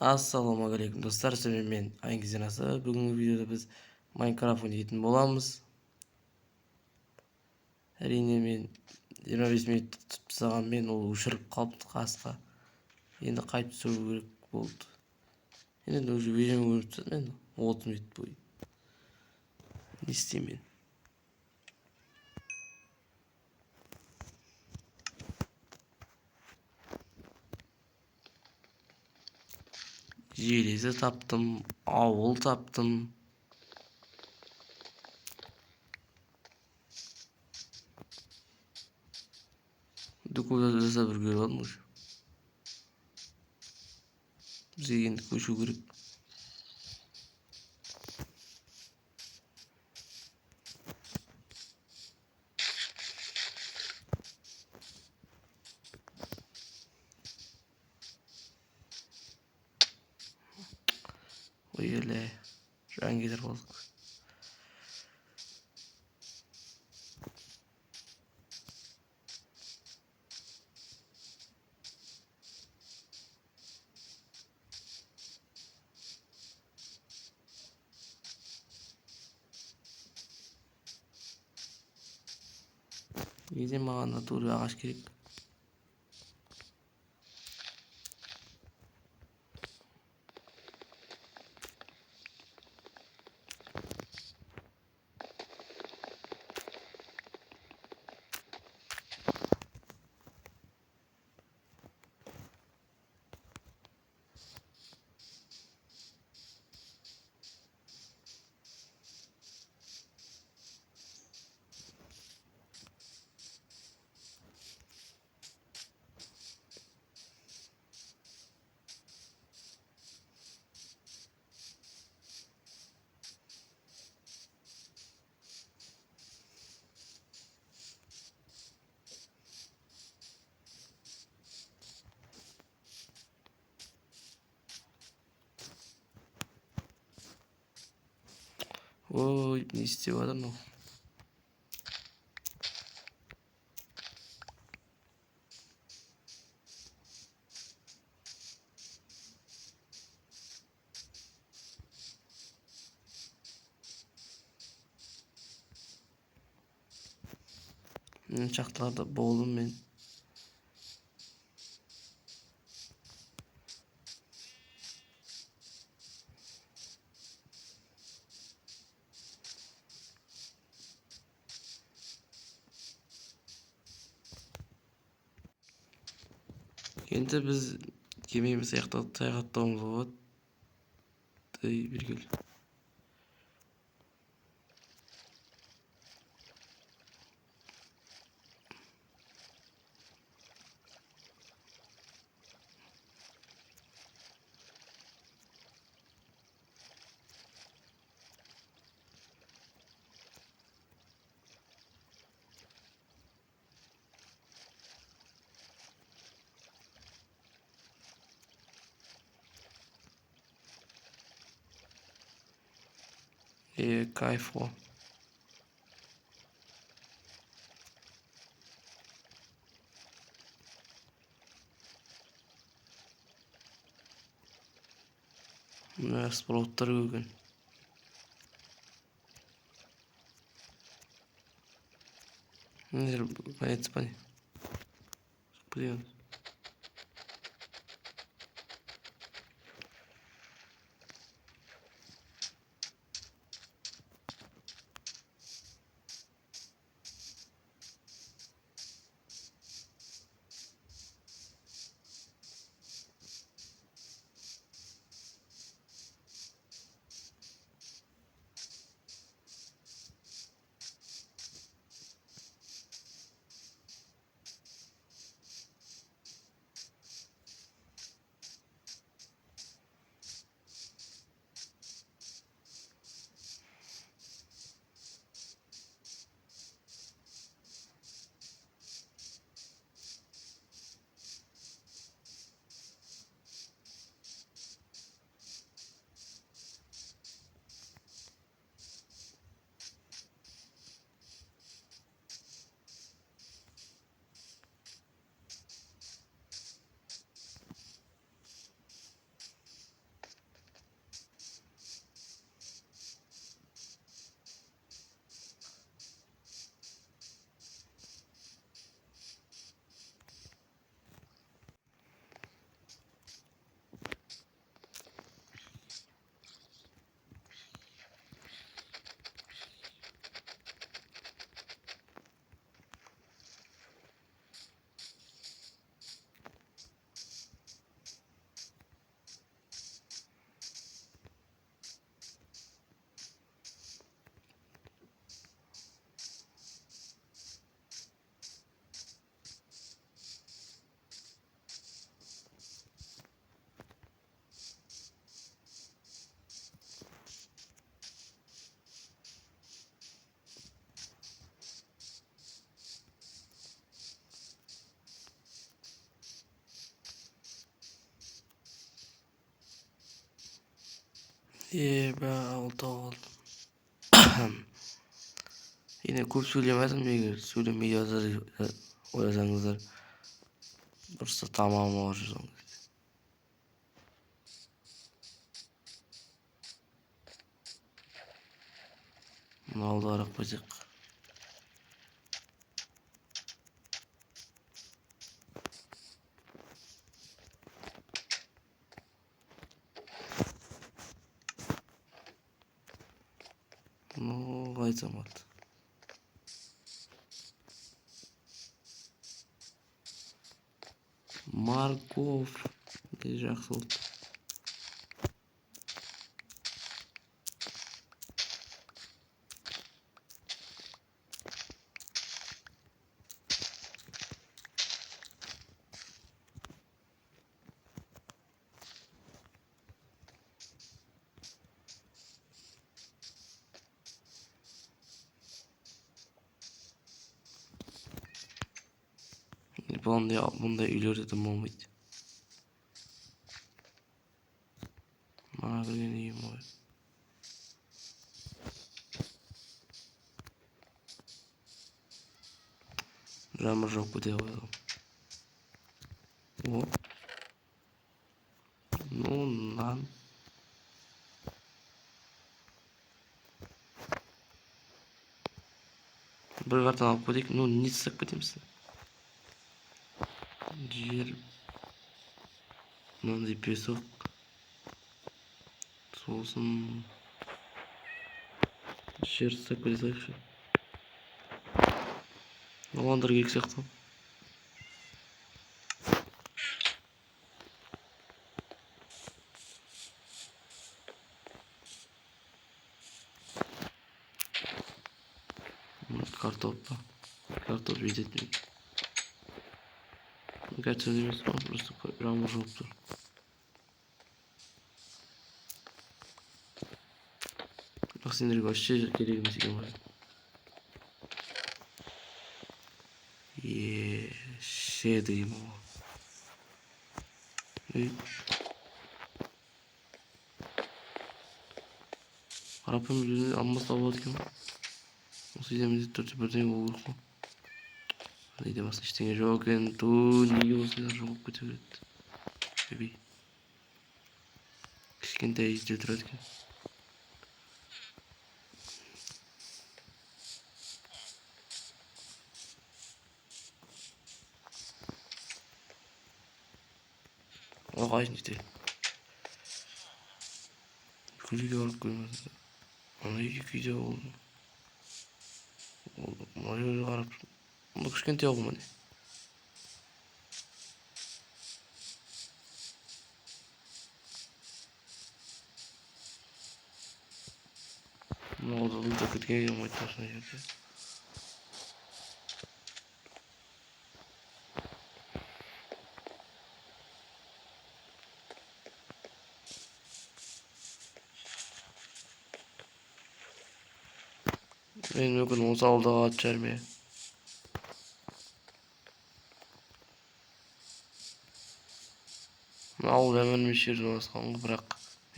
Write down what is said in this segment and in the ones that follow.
Assalomu alaykum do'stlar, sizlar men Angizanasi. Bugungi videoda biz Minecraft o'ynaydigan bo'lamiz. Әрине men 25 minut tutib tastag'an, men u o'shirib qolibdi qasqa. Endi qaytib tushiruv kerak bo'ldi. Endi o'sha videoni ko'rib men 30 minut bo'yi. Ne isteymen? Железо таптым, ауыл таптым. Докуда жасап үлгеріп алдым уже. Бізге енді көшу керек. Ой еле, жаңа кетір болдық. Неде маған натура ағаш керек? Ой, не істеп жатыр мынау. Шахталарда болдым мен. Енді біз кемеміз саяхаттауымыз болады. Bir gül. Kayf o. Mына спорттар көген. Понятно, понятно. Подъем. Ben oldu oldu. Yine kurs söylemezdim егер söylemeyi yazsanızlar просто tamam olur. Bunu aldı arak bacak. Ну, айтамат. Марков. Жақсы болды. Бұндай үйлерде де болмайды. Мана кірген үйім ғой. Жаңбыр жауып кете қойған. О. Ну, нан. Бір картаны алып кетейік. Ну, не істеп кетеміз? Жер. Мынандай песок. Сосын жер істеп кете салайықшы. Аландыр керек сияқты. Картоп па? Картоп жететін. Gerçi емес па? Просто жаңбыр жауып тұр. Бірақ сендерге вообще керек емес екен ғой. Ше деймін ғой. Қарапайым үйлеріне алмас табылады екен ғой. Осы үйде міндетті түрде бірдеңе болу керек қой. Үйде басқа ештеңе жоқ екен. Неге осылай жоғалып кете береді? Бебей. Кішкентай үйде тұрады екен. Ағайын жетеді. Бүкіл үйге барып көрмесін. Ана үйге күйде болды. Мына жерге қарап. Бұл кішкентай ғой міне. Мына odada кірген келмейді осындай жерде. Мен мүмкін осы ауылдағы ат шығармай. Мына ауыл әмір емес жерде орналасқан ғой, бірақ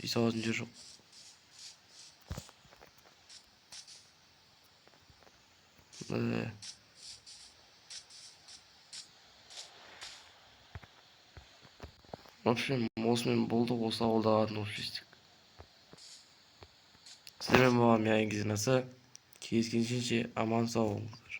үй салатын жер жоқ. В общем, осымен болды, осы ауылдағы атын оқып естік. Сіздермен болған менің кездесмесі. Кездескенше аман сау болыңыздар.